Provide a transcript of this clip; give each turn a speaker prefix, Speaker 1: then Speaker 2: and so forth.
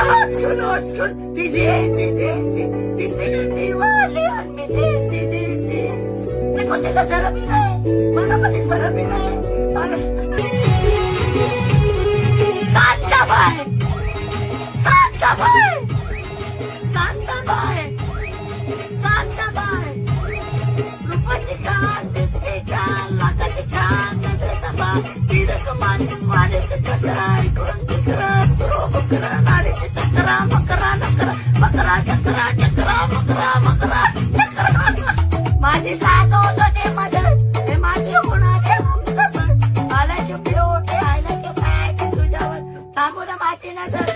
Speaker 1: old school. Tizi wali on me, desi. Ako sila salamin na eh. Mga kapatid salamin na eh. Saan ka ba eh? Saan ka ba eh? Saan ka ba eh? Saan ka ba eh? Rupasikan, titikan, lakatikan, natataba. Tidak semanin manis kekasaran. Kurang dikeran, berobok keran, alis cakra, makara. माझी सासू होतो माझी होणार आला की आयला की काय तुझ्यावर थांबू ना माझी नजर